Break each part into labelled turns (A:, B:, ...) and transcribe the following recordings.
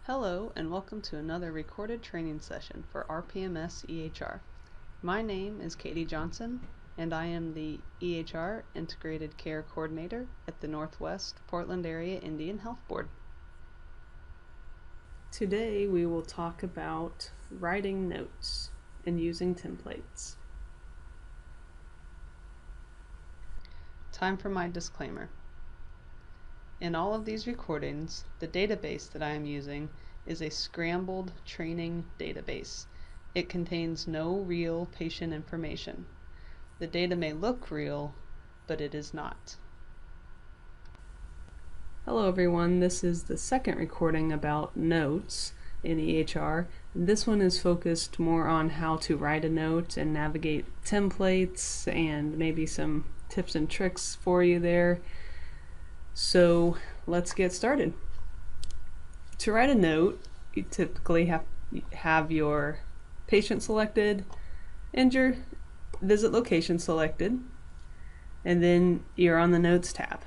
A: Hello and welcome to another recorded training session for RPMS EHR. My name is Katie Johnson and I am the EHR Integrated Care Coordinator at the Northwest Portland Area Indian Health Board. Today we will talk about writing notes and using templates. Time for my disclaimer. In all of these recordings, the database that I am using is a scrambled training database. It contains no real patient information. The data may look real, but it is not. Hello everyone, this is the second recording about notes in EHR. This one is focused more on how to write a note and navigate templates and maybe some tips and tricks for you there. So let's get started. To write a note, you typically have your patient selected and your visit location selected, and then you're on the Notes tab.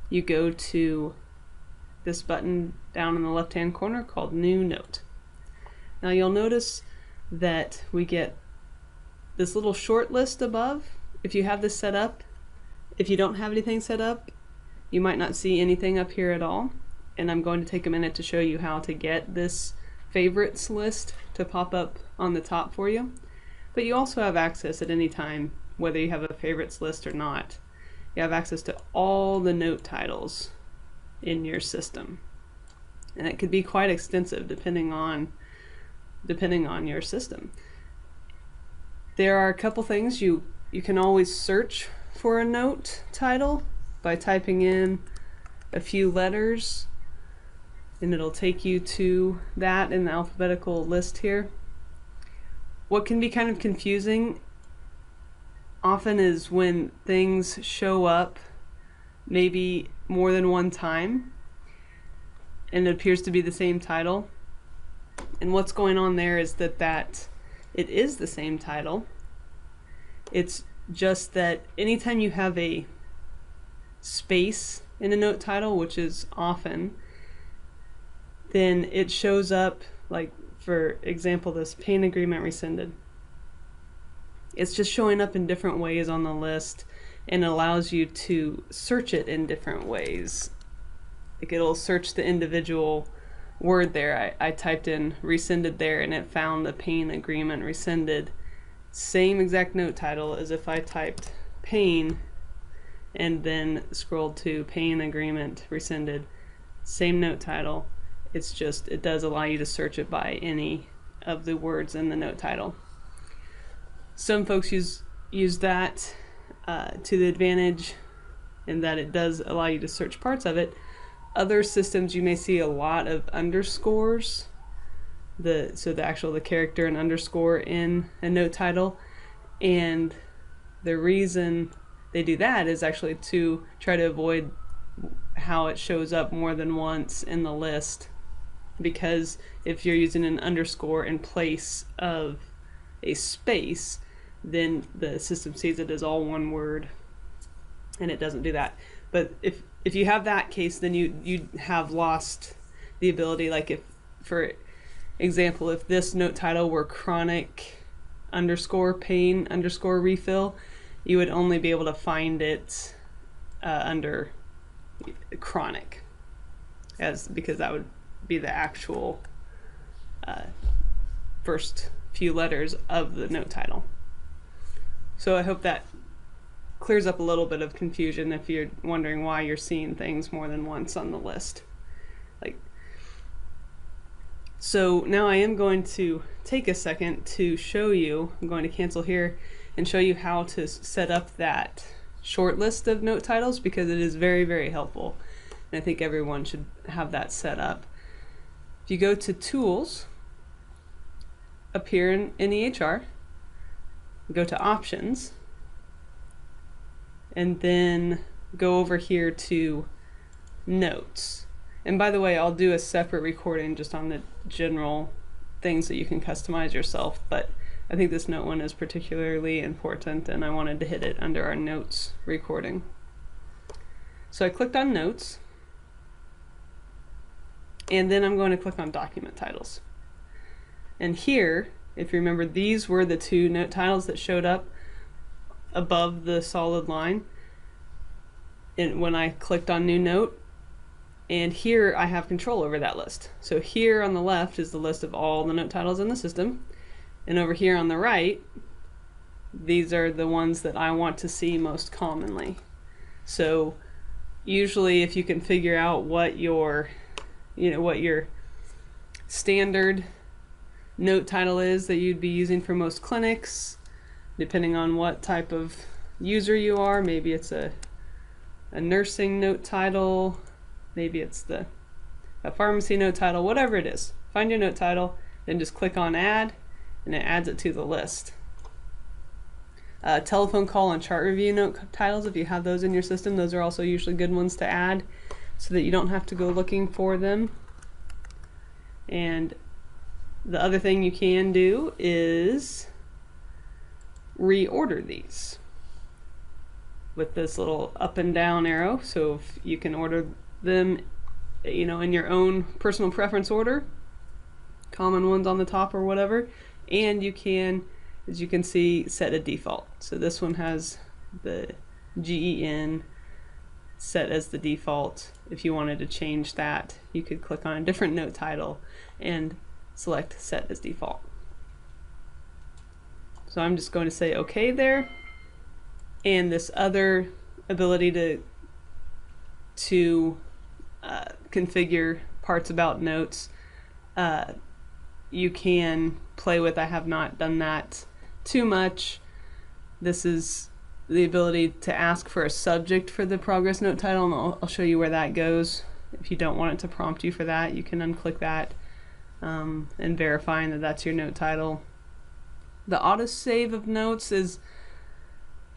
A: You go to this button down in the left-hand corner called New Note. Now you'll notice that we get this little short list above. If you have this set up, if you don't have anything set up, you might not see anything up here at all, and I'm going to take a minute to show you how to get this favorites list to pop up on the top for you. But you also have access at any time, whether you have a favorites list or not. You have access to all the note titles in your system, and it could be quite extensive depending on your system. There are a couple things you can always search for a note title by typing in a few letters, and it'll take you to that in the alphabetical list here. What can be kind of confusing often is when things show up maybe more than one time and it appears to be the same title. And what's going on there is that it is the same title. It's just that anytime you have a space in a note title, which is often, then it shows up, like for example this pain agreement rescinded. It's just showing up in different ways on the list and allows you to search it in different ways. Like it'll search the individual word there. I typed in rescinded there and it found the pain agreement rescinded. Same exact note title as if I typed pain and then scrolled to pain agreement rescinded. Same note title. It's just, it does allow you to search it by any of the words in the note title. Some folks use that to the advantage in that it does allow you to search parts of it. Other systems you may see a lot of underscores, the character and underscore in a note title, and the reason they do that is actually to try to avoid how it shows up more than once in the list, because if you're using an underscore in place of a space, then the system sees it as all one word and it doesn't do that. But if you have that case, then you have lost the ability, like if, for example, if this note title were chronic underscore pain underscore refill, you would only be able to find it under chronic, because that would be the actual first few letters of the note title. So I hope that clears up a little bit of confusion if you're wondering why you're seeing things more than once on the list. So now I am going to take a second to show you, I'm going to cancel here and show you how to set up that short list of note titles, because it is very, very helpful. And I think everyone should have that set up. If you go to Tools, up here in EHR, go to Options, and then go over here to Notes. And by the way, I'll do a separate recording just on the general things that you can customize yourself, but I think this note one is particularly important and I wanted to hit it under our notes recording. So I clicked on Notes, And then I'm going to click on document titles. And here, if you remember, these were the two note titles that showed up above the solid line and when I clicked on new note. And here I have control over that list. So here on the left is the list of all the note titles in the system. And over here on the right, these are the ones that I want to see most commonly. So usually if you can figure out what your standard note title is that you'd be using for most clinics, depending on what type of user you are, maybe it's a nursing note title, maybe it's a pharmacy note title, whatever it is. Find your note title, then just click on add, and it adds it to the list. Telephone call and chart review note titles, if you have those in your system, those are also usually good ones to add so that you don't have to go looking for them. And the other thing you can do is reorder these with this little up and down arrow. So if you can order them, in your own personal preference order, common ones on the top or whatever, and you can, as you can see, set a default. So this one has the GEN set as the default. If you wanted to change that, you could click on a different note title and select set as default. So I'm just going to say OK there. And this other ability to configure parts about notes, you can play with. I have not done that too much. This is the ability to ask for a subject for the progress note title, and I'll show you where that goes. If you don't want it to prompt you for that, you can unclick that and verifying that that's your note title. The autosave of notes is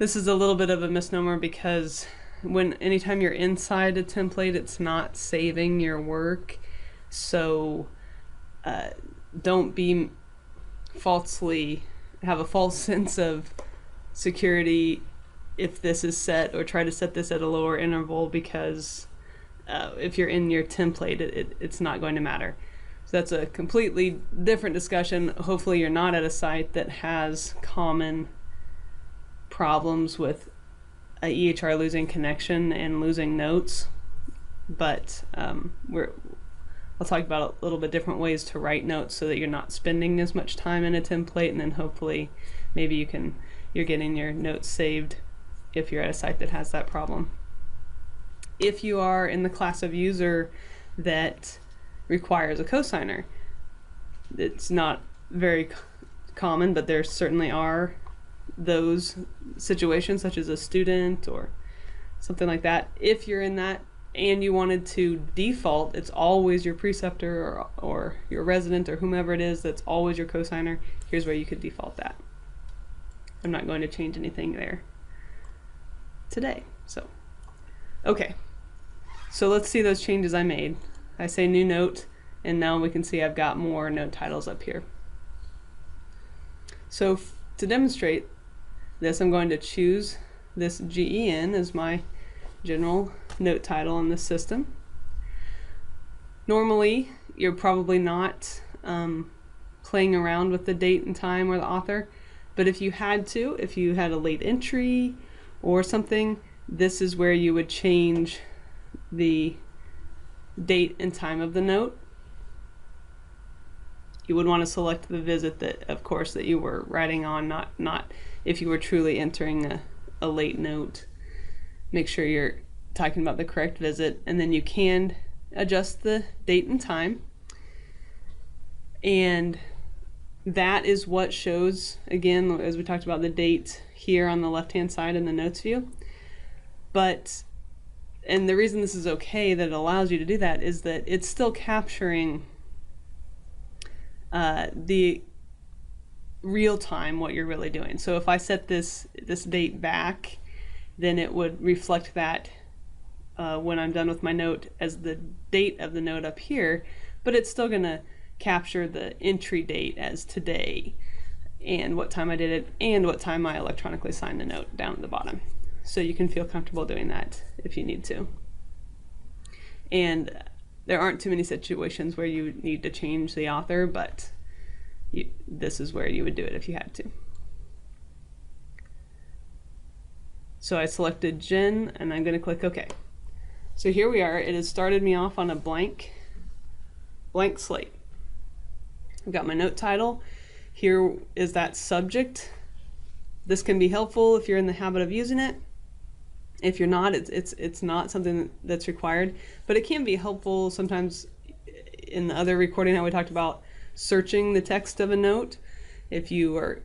A: a little bit of a misnomer, because anytime you're inside a template, it's not saving your work. So don't have a false sense of security if this is set, or try to set this at a lower interval, because if you're in your template, it's not going to matter. So that's a completely different discussion. Hopefully you're not at a site that has common problems with a EHR losing connection and losing notes, but I'll talk about a little bit different ways to write notes so that you're not spending as much time in a template, and then hopefully maybe you're getting your notes saved if you're at a site that has that problem. If you are in the class of user that requires a cosigner, it's not very common, but there certainly are those situations, such as a student or something like that. If you're in that and you wanted to default, it's always your preceptor or your resident or whomever it is that's always your cosigner. Here's where you could default that. I'm not going to change anything there today. So, okay. So let's see those changes I made. I say new note, and now we can see I've got more note titles up here. So to demonstrate this, I'm going to choose this GEN as my general note title in this system. Normally, you're probably not playing around with the date and time or the author, but if you had a late entry or something, this is where you would change the date and time of the note. You would want to select the visit that you were writing on, not if you were truly entering a late note. Make sure you're talking about the correct visit, and then you can adjust the date and time. And that is what shows, again, as we talked about, the date here on the left-hand side in the notes view. And the reason this is okay, that it allows you to do that, is that it's still capturing the real time, what you're really doing. So if I set this date back, then it would reflect that when I'm done with my note as the date of the note up here, but it's still going to capture the entry date as today, and what time I did it, and what time I electronically signed the note down at the bottom. So you can feel comfortable doing that if you need to. And there aren't too many situations where you need to change the author, but this is where you would do it if you had to. So I selected Jen, and I'm going to click OK. So here we are. It has started me off on a blank slate. I've got my note title. Here is that subject. This can be helpful if you're in the habit of using it. If you're not, it's not something that's required, but it can be helpful sometimes. In the other recording how we talked about searching the text of a note, if you are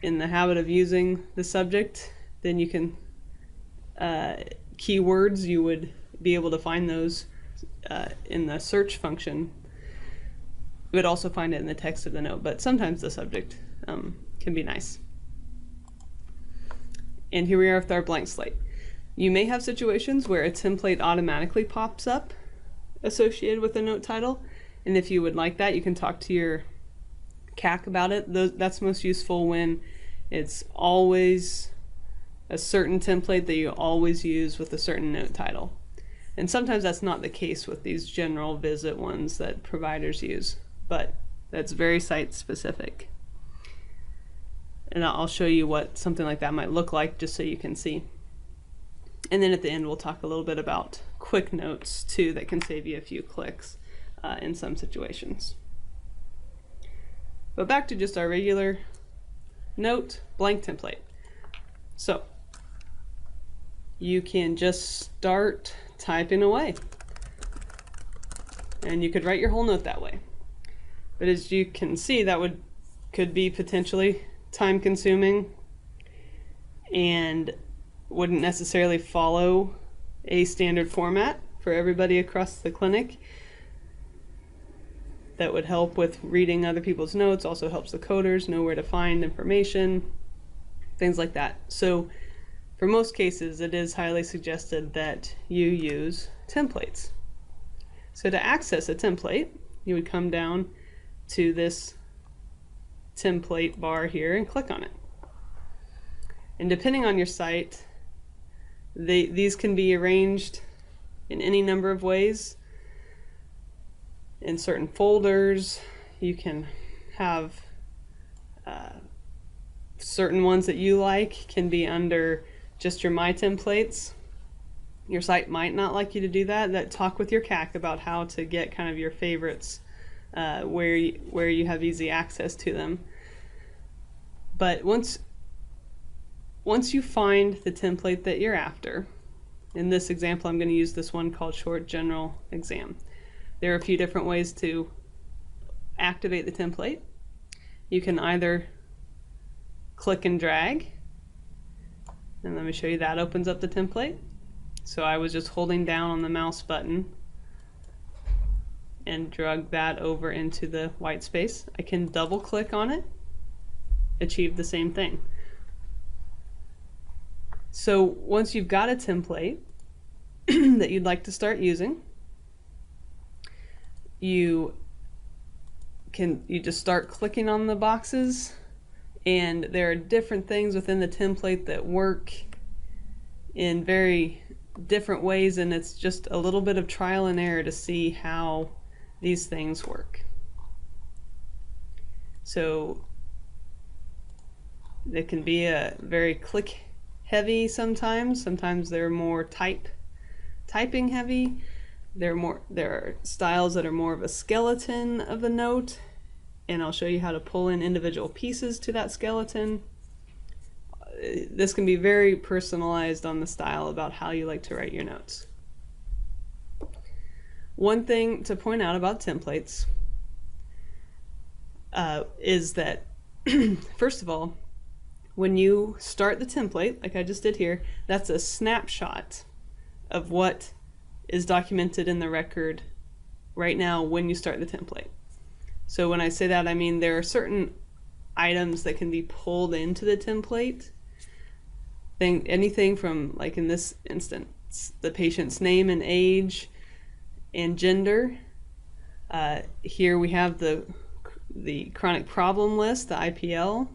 A: in the habit of using the subject, then you can keywords, you would be able to find those in the search function. You would also find it in the text of the note, but sometimes the subject can be nice. And here we are with our blank slate. You may have situations where a template automatically pops up associated with a note title, and if you would like that, you can talk to your CAC about it. That's most useful when it's always a certain template that you always use with a certain note title. And sometimes that's not the case with these general visit ones that providers use, but that's very site specific. And I'll show you what something like that might look like just so you can see. And then at the end, we'll talk a little bit about quick notes too that can save you a few clicks in some situations. But back to just our regular note, blank template. So you can just start typing away. And you could write your whole note that way. But as you can see, that could be potentially time consuming and wouldn't necessarily follow a standard format for everybody across the clinic. That would help with reading other people's notes, also helps the coders know where to find information, things like that. So for most cases, it is highly suggested that you use templates. So to access a template, you would come down to this template bar here and click on it. And depending on your site, these can be arranged in any number of ways. In certain folders, you can have certain ones that you like can be under just your My Templates. Your site might not like you to do that. Talk with your CAC about how to get kind of your favorites where you have easy access to them. But once you find the template that you're after, in this example I'm going to use this one called Short General Exam. There are a few different ways to activate the template. You can either click and drag, and let me show you that opens up the template. So I was just holding down on the mouse button and drag that over into the white space. I can double click on it, achieve the same thing. So once you've got a template that you'd like to start using, you just start clicking on the boxes, and there are different things within the template that work in very different ways, and it's just a little bit of trial and error to see how these things work. So they can be a very click heavy sometimes. Sometimes they're more typing heavy. There are styles that are more of a skeleton of a note, and I'll show you how to pull in individual pieces to that skeleton. This can be very personalized on the style about how you like to write your notes. One thing to point out about templates is that first of all, when you start the template, like I just did here, that's a snapshot of what is documented in the record right now when you start the template. So when I say that, I mean there are certain items that can be pulled into the template. Anything from, like in this instance, the patient's name and age and gender. Here we have the chronic problem list, the IPL.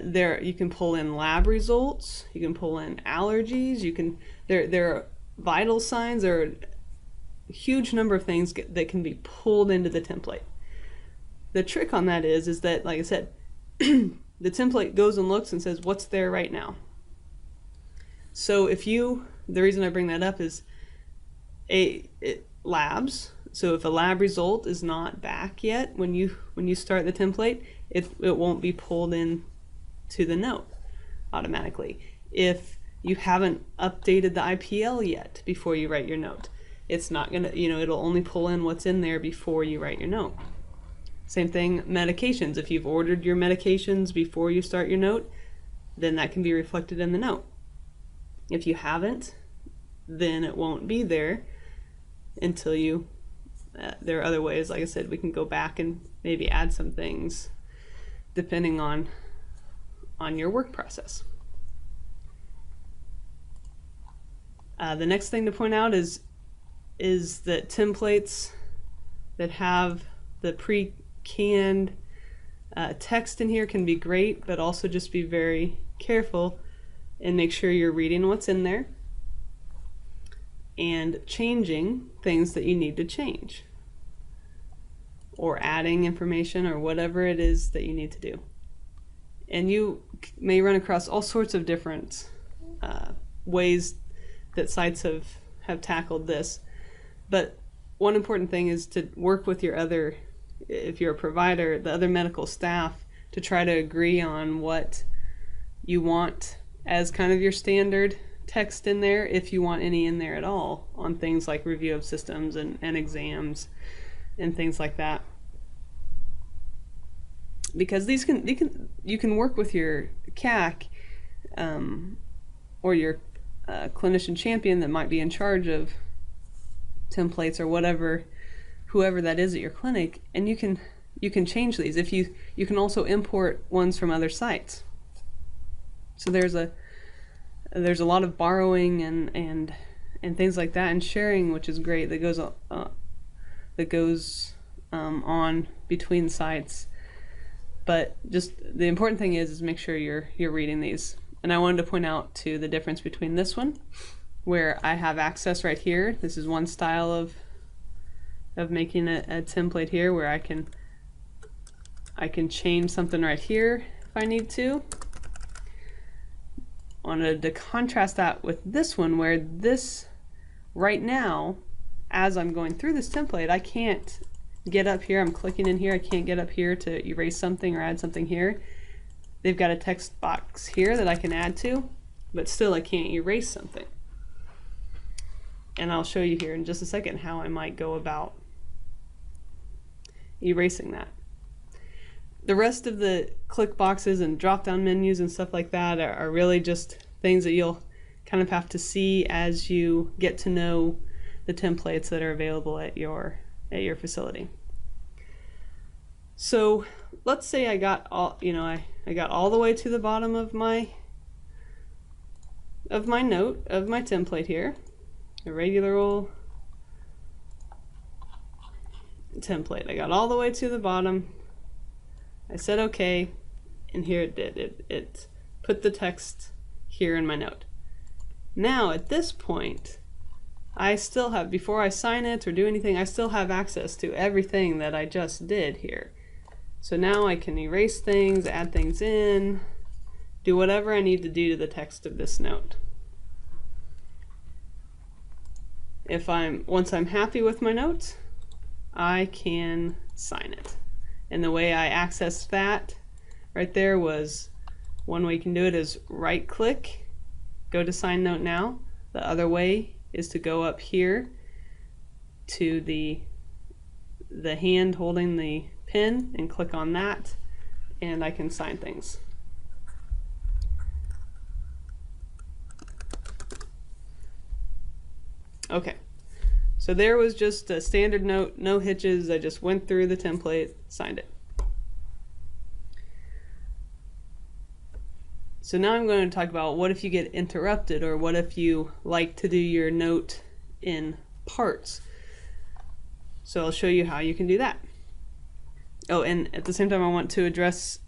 A: There you can pull in lab results, you can pull in allergies, there are vital signs, or huge number of things that can be pulled into the template. The trick on that is that, like I said, the template goes and looks and says what's there right now. So the reason I bring that up is labs. So if a lab result is not back yet when you start the template, it won't be pulled in to the note automatically. If you haven't updated the IPL yet before you write your note, it's not gonna, it'll only pull in what's in there before you write your note. Same thing, medications. If you've ordered your medications before you start your note, then that can be reflected in the note. If you haven't, then it won't be there until you, there are other ways, like I said, we can go back and maybe add some things depending on your work process. The next thing to point out is that templates that have the pre-canned text in here can be great, but also just be very careful and make sure you're reading what's in there and changing things that you need to change, or adding information, or whatever it is that you need to do. And you may run across all sorts of different ways that sites have tackled this, but one important thing is to work with your other, if you're a provider, the other medical staff, to try to agree on what you want as kind of your standard text in there, if you want any in there at all, on things like review of systems and exams and things like that. Because you can work with your CAC or your clinician champion that might be in charge of templates or whoever that is at your clinic, and you can change these. If you can also import ones from other sites. So there's a lot of borrowing and things like that, and sharing, which is great, that goes on between sites. But just the important thing is make sure you're reading these. And I wanted to point out too the difference between this one, where I have access right here. This is one style of making a template here, where I can change something right here if I need to. I wanted to contrast that with this one, where this right now, as I'm going through this template, I can't get up here. I'm clicking in here. I can't get up here to erase something or add something here. They've got a text box here that I can add to, but still I can't erase something. And I'll show you here in just a second how I might go about erasing that. The rest of the click boxes and drop down menus and stuff like that are really just things that you'll kind of have to see as you get to know the templates that are available at your facility. So let's say I got all, I got all the way to the bottom of my note, of my template here, a regular old template. I got all the way to the bottom. I said okay, and here it did. It put the text here in my note. Now at this point, I still have, before I sign it or do anything, I still have access to everything that I just did here. So now I can erase things, add things in, do whatever I need to do to the text of this note. Once I'm happy with my note, I can sign it. And the way I accessed that right there was, one way you can do it is right click, go to sign note now. The other way is to go up here to the hand holding the pen and click on that, and I can sign things. Okay, so there was just a standard note, no hitches. I just went through the template, signed it. So now I'm going to talk about what if you get interrupted, or what if you like to do your note in parts. So I'll show you how you can do that. Oh, and at the same time I want to address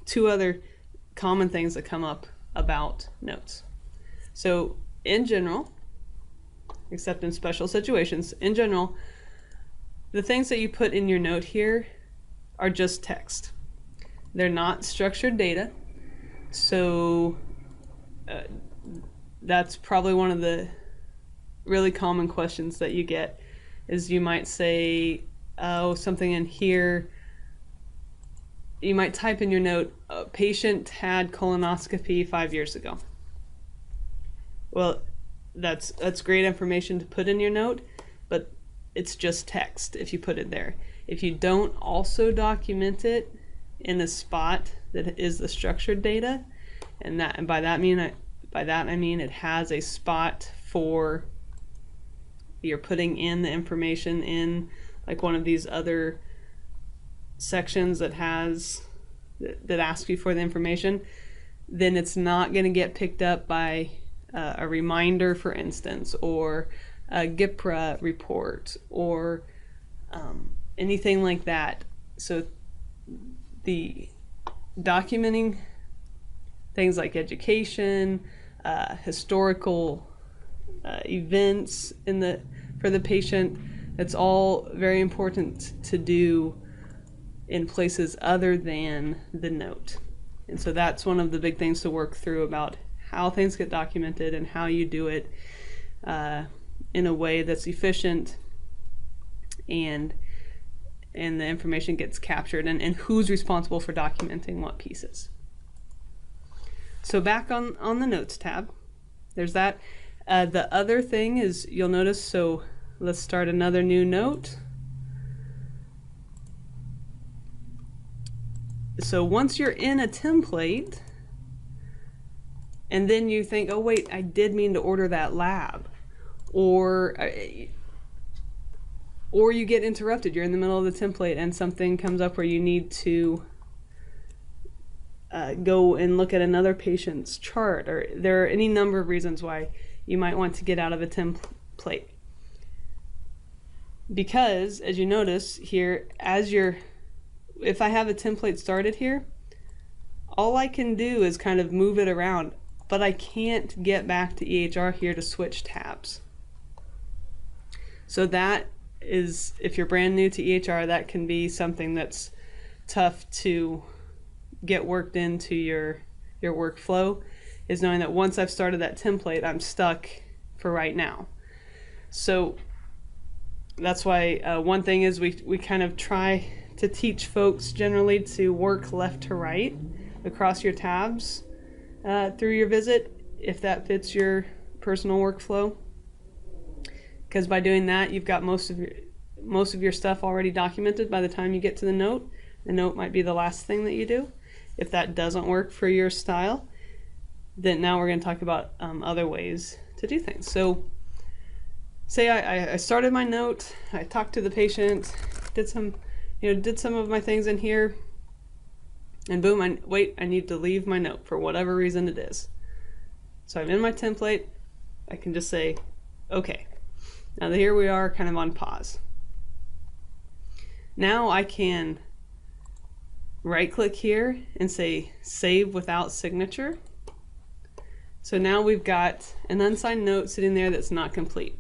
A: two other common things that come up about notes. So in general, except in special situations. In general, the things that you put in your note here are just text. They're not structured data. So that's probably one of the really common questions that you get, is you might say, oh, something in here. You might type in your note, a patient had colonoscopy 5 years ago. Well, that's great information to put in your note, but it's just text if you put it there. If you don't also document it in a spot that is the structured data, and by that I mean it has a spot for you're putting in the information in like one of these other sections that asks you for the information, then it's not going to get picked up by a reminder, for instance, or a GIPRA report, or anything like that. So the documenting things like education, historical events for the patient, it's all very important to do in places other than the note. And so that's one of the big things to work through about how things get documented and how you do it in a way that's efficient, and the information gets captured, and who's responsible for documenting what pieces. So back on the notes tab, there's that. The other thing is, you'll notice, so let's start another new note. So once you're in a template, and then you think, oh wait, I did mean to order that lab, or you get interrupted, you're in the middle of the template and something comes up where you need to go and look at another patient's chart, or there are any number of reasons why you might want to get out of a template. Because, as you notice here, if I have a template started here, all I can do is kind of move it around, but I can't get back to EHR here to switch tabs. So that is, if you're brand new to EHR, that can be something that's tough to get worked into your workflow, is knowing that once I've started that template, I'm stuck for right now. So that's why one thing is we kind of try to teach folks generally to work left to right across your tabs through your visit, if that fits your personal workflow. Because by doing that, you've got most of your stuff already documented by the time you get to the note. The note might be the last thing that you do. If that doesn't work for your style, then now we're going to talk about other ways to do things. So say I started my note, I talked to the patient, did some of my things in here, and boom, I need to leave my note for whatever reason it is. So I'm in my template, I can just say, okay. Now here we are kind of on pause. Now I can right click here and say save without signature. So now we've got an unsigned note sitting there that's not complete.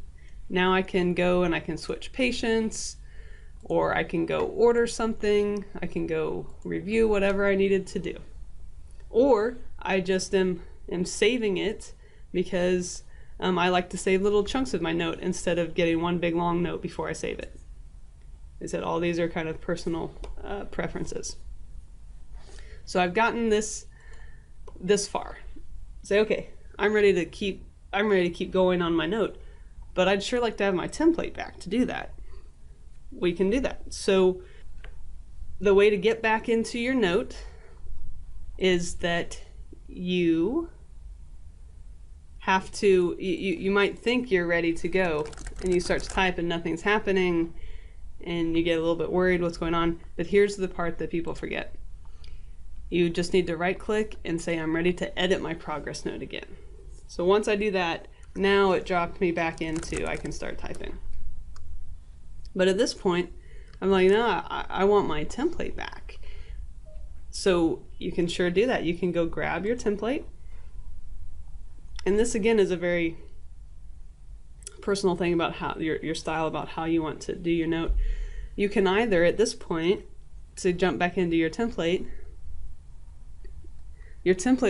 A: Now I can go and I can switch patients, or I can go order something, I can go review whatever I needed to do. Or I just am saving it because I like to save little chunks of my note instead of getting one big long note before I save it. I said all these are kind of personal preferences. So I've gotten this far. Say, okay, I'm ready to keep going on my note, but I'd sure like to have my template back. To do that, we can do that. So the way to get back into your note is that you have to, you might think you're ready to go, and you start to type and nothing's happening, and you get a little bit worried what's going on. But here's the part that people forget. You just need to right click and say I'm ready to edit my progress note again. So once I do that, now it dropped me back into I can start typing. But at this point, I'm like, no, I want my template back. So you can sure do that. You can go grab your template. And this again is a very personal thing about how your style, about how you want to do your note. You can either, at this point, to jump back into your template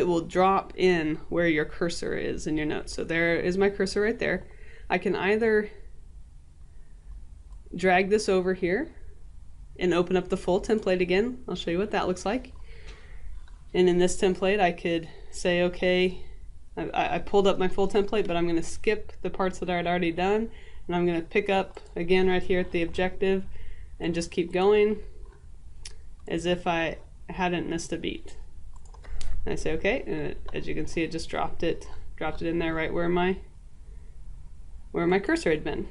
A: will drop in where your cursor is in your note. So there is my cursor right there. I can either drag this over here and open up the full template again. I'll show you what that looks like. And in this template, I could say, okay, I pulled up my full template, but I'm going to skip the parts that I'd already done, and I'm going to pick up again right here at the objective and just keep going as if I hadn't missed a beat. And I say okay, and as you can see, it just dropped it in there right where my cursor had been.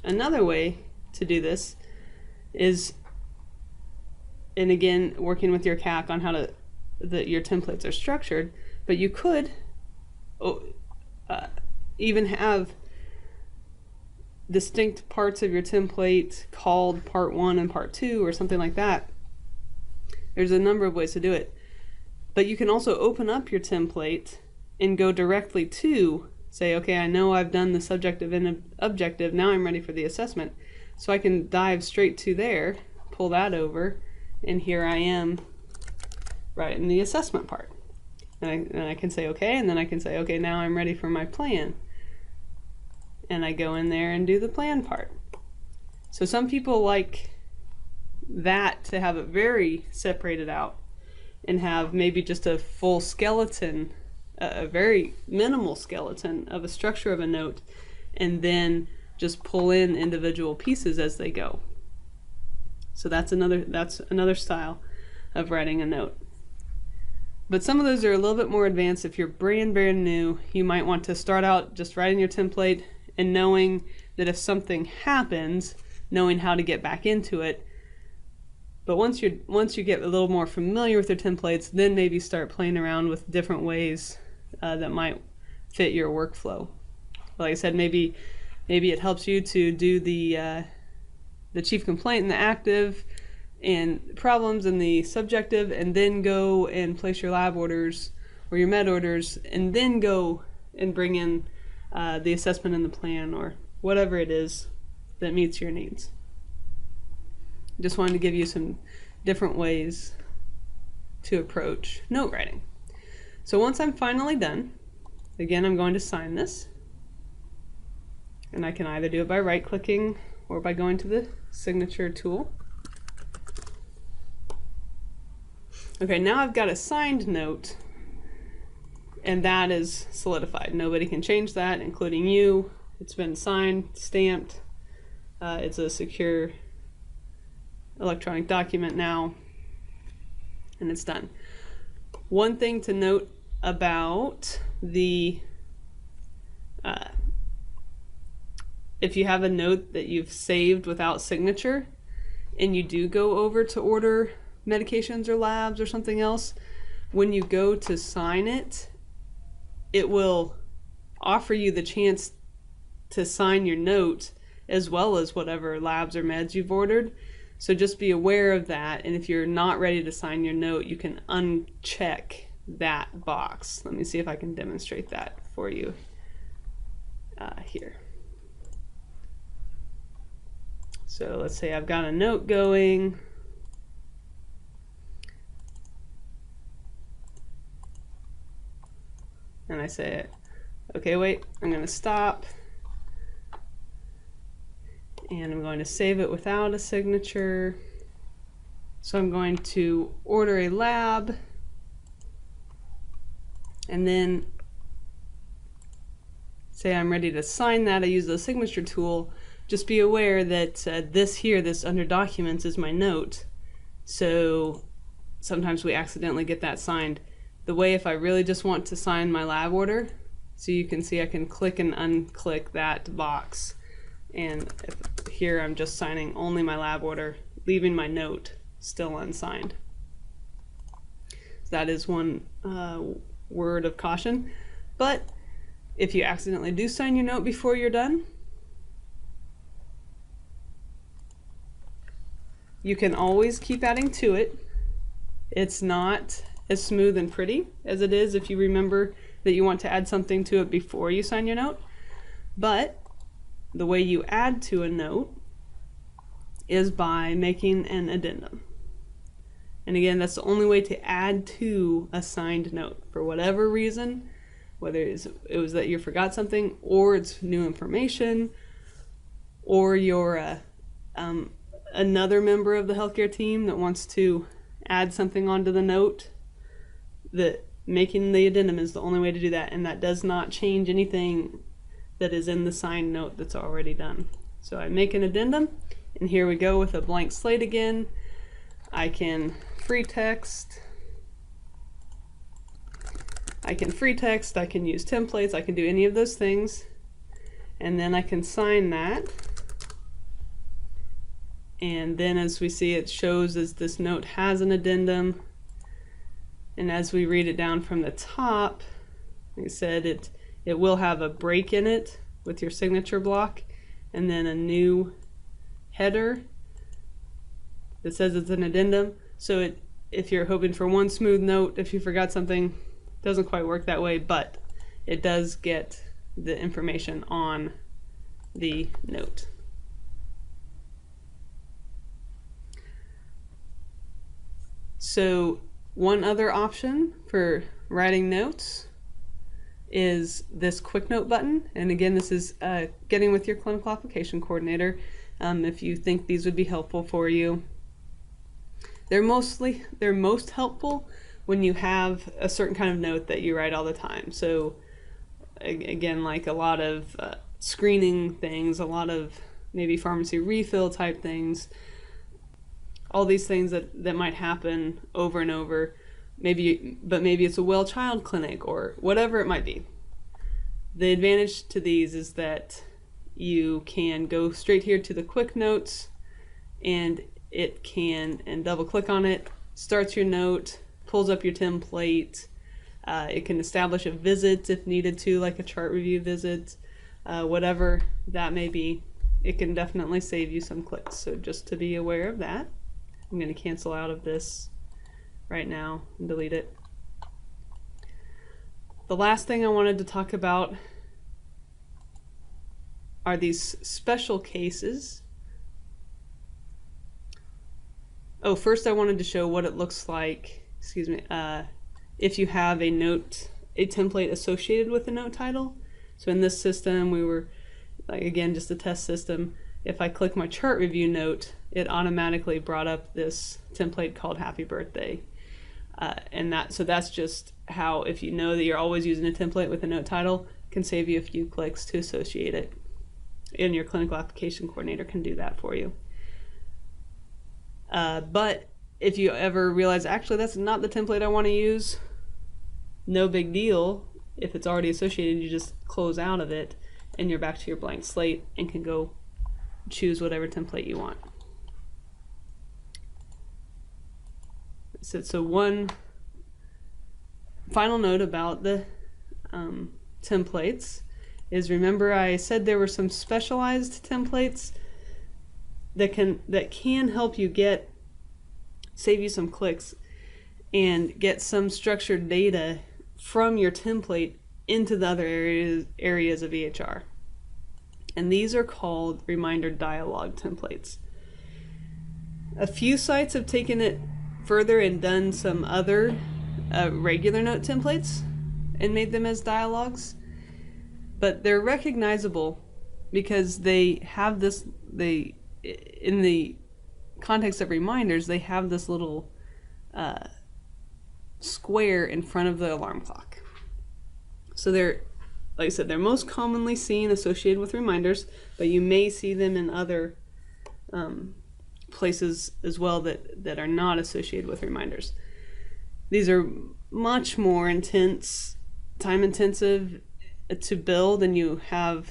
A: Another way to do this is, and again, working with your CAC on how your templates are structured, but you could even have distinct parts of your template called part 1 and part 2 or something like that. There's a number of ways to do it. But you can also open up your template and go directly to, say, okay, I know I've done the subjective and objective, now I'm ready for the assessment. So I can dive straight to there, pull that over, and here I am right in the assessment part. And I can say okay, and then I can say, okay, now I'm ready for my plan. And I go in there and do the plan part. So some people like that, to have it very separated out and have maybe just a full skeleton, a very minimal skeleton of a structure of a note, and then just pull in individual pieces as they go. So that's another style of writing a note. But some of those are a little bit more advanced. If you're brand new, you might want to start out just writing your template and knowing that if something happens, knowing how to get back into it. But once you get a little more familiar with your templates, then maybe start playing around with different ways that might fit your workflow. Like I said, maybe it helps you to do the chief complaint and the active and problems and the subjective, and then go and place your lab orders or your med orders, and then go and bring in the assessment and the plan, or whatever it is that meets your needs. Just wanted to give you some different ways to approach note writing. So once I'm finally done, again, I'm going to sign this. And I can either do it by right-clicking or by going to the signature tool. Okay, now I've got a signed note, and that is solidified. Nobody can change that, including you. It's been signed, stamped. It's a secure electronic document now, and it's done. One thing to note about the if you have a note that you've saved without signature and you do go over to order medications or labs or something else, when you go to sign it, it will offer you the chance to sign your note as well as whatever labs or meds you've ordered. So just be aware of that, and if you're not ready to sign your note, you can uncheck that box. Let me see if I can demonstrate that for you here. So let's say I've got a note going. And I say, okay, wait, I'm going to stop. And I'm going to save it without a signature. So I'm going to order a lab. And then say I'm ready to sign that. I use the signature tool. Just be aware that this under documents is my note. So sometimes we accidentally get that signed. The way, if I really just want to sign my lab order, so you can see I can click and unclick that box. And here I'm just signing only my lab order, leaving my note still unsigned. So that is one word of caution. But if you accidentally do sign your note before you're done, you can always keep adding to it. It's not as smooth and pretty as it is if you remember that you want to add something to it before you sign your note. But the way you add to a note is by making an addendum. And again, that's the only way to add to a signed note. For whatever reason, whether it was that you forgot something, or it's new information, or you're another member of the healthcare team that wants to add something onto the note, that making the addendum is the only way to do that, and that does not change anything that is in the signed note that's already done. So I make an addendum, and here we go with a blank slate again. I can free text, I can use templates, I can do any of those things, and then I can sign that. And then as we see, it shows as this note has an addendum, and as we read it down from the top, like I said, it will have a break in it with your signature block, and then a new header that says it's an addendum. So if you're hoping for one smooth note, if you forgot something, it doesn't quite work that way, but it does get the information on the note. So one other option for writing notes is this quick note button. And again, this is getting with your clinical application coordinator if you think these would be helpful for you. They're most helpful when you have a certain kind of note that you write all the time. So again, like a lot of screening things, a lot of maybe pharmacy refill type things, all these things that might happen over and over, but maybe it's a well child clinic or whatever it might be. The advantage to these is that you can go straight here to the quick notes, and it can, and double click on it, starts your note, pulls up your template. It can establish a visit if needed to, like a chart review visit, whatever that may be. It can definitely save you some clicks, so just to be aware of that. I'm going to cancel out of this right now and delete it. The last thing I wanted to talk about are these special cases. Oh, first I wanted to show what it looks like, if you have a template associated with a note title. So in this system, we were, like, again, just a test system. If I click my chart review note, it automatically brought up this template called Happy Birthday. So that's just how, if you know that you're always using a template with a note title, it can save you a few clicks to associate it. And your clinical application coordinator can do that for you. But if you ever realize, actually, that's not the template I want to use, no big deal. If it's already associated, you just close out of it, and you're back to your blank slate and can go choose whatever template you want. So one final note about the templates is, remember I said there were some specialized templates that can help you save you some clicks and get some structured data from your template into the other areas of EHR. And these are called reminder dialog templates. A few sites have taken it further and done some other regular note templates and made them as dialogues, but they're recognizable because they have this, in the context of reminders, they have this little square in front of the alarm clock. So they're, like I said, they're most commonly seen associated with reminders, but you may see them in other places as well that are not associated with reminders. These are much more intense, time intensive to build, and you have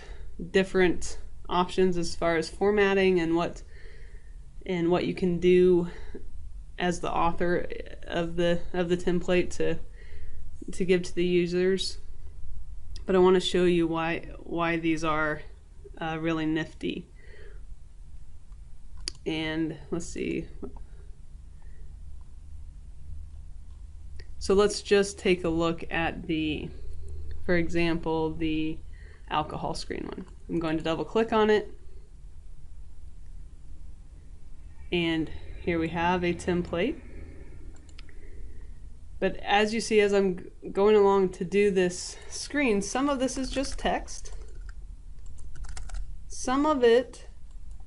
A: different options as far as formatting and what you can do as the author of the template to give to the users. But I want to show you why these are really nifty. And let's see. So let's just take a look at for example, the alcohol screen one. I'm going to double click on it, and here we have a template. But as you see, as I'm going along to do this screen, some of this is just text. Some of it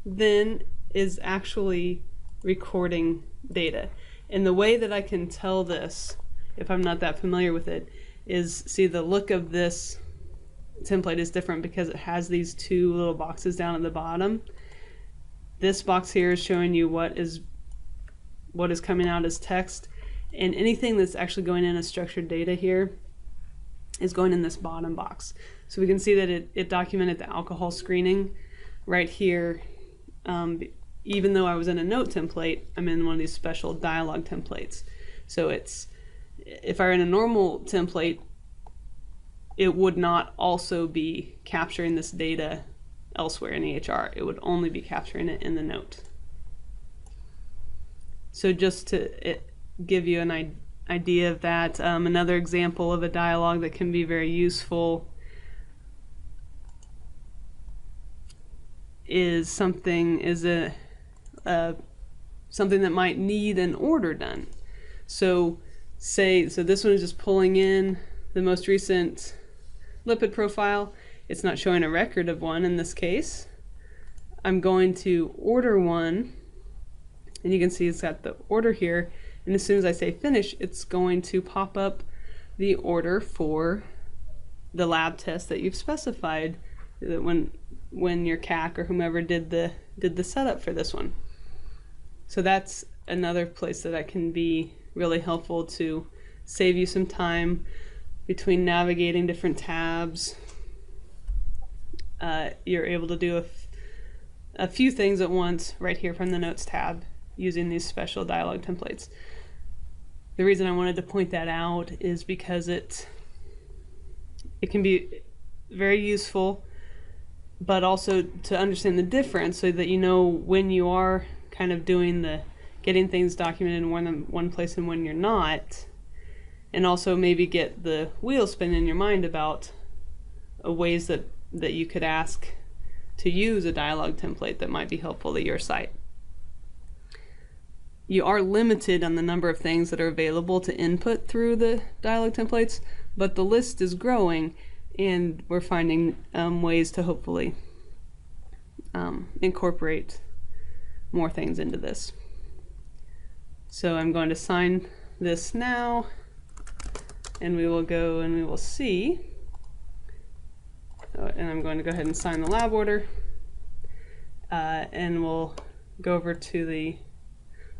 A: then is actually recording data. And the way that I can tell this, if I'm not that familiar with it, is see the look of this template is different because it has these two little boxes down at the bottom. This box here is showing you what is coming out as text, and anything that's actually going in as structured data here is going in this bottom box. So we can see that it documented the alcohol screening right here. Even though I was in a note template, I'm in one of these special dialog templates. So if I were in a normal template, it would not also be capturing this data elsewhere in EHR. It would only be capturing it in the note. So just to give you an idea of that, another example of a dialog that can be very useful is something that might need an order done. So this one is just pulling in the most recent lipid profile. It's not showing a record of one in this case. I'm going to order one, and you can see it's got the order here, and as soon as I say finish, it's going to pop up the order for the lab test that you've specified when your CAC or whomever did the setup for this one. So that's another place that I can be really helpful to save you some time between navigating different tabs. You're able to do a few things at once right here from the Notes tab using these special dialog templates. The reason I wanted to point that out is because it can be very useful, but also to understand the difference so that you know when you are kind of doing getting things documented in one place and when you're not, and also maybe get the wheel spinning in your mind about ways that you could ask to use a dialog template that might be helpful to your site. You are limited on the number of things that are available to input through the dialog templates, but the list is growing, and we're finding ways to hopefully incorporate more things into this. So I'm going to sign this now, and we will go and we will see. And I'm going to go ahead and sign the lab order, and we'll go over to the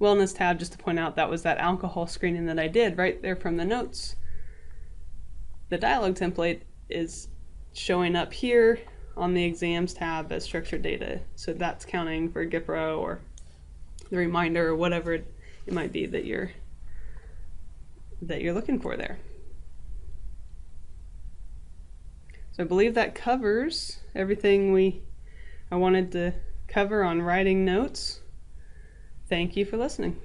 A: wellness tab just to point out that was that alcohol screening that I did right there from the notes. The dialog template is showing up here on the exams tab as structured data, so that's counting for GIPRO or the reminder or whatever it might be that you're looking for there. So I believe that covers everything I wanted to cover on writing notes. Thank you for listening.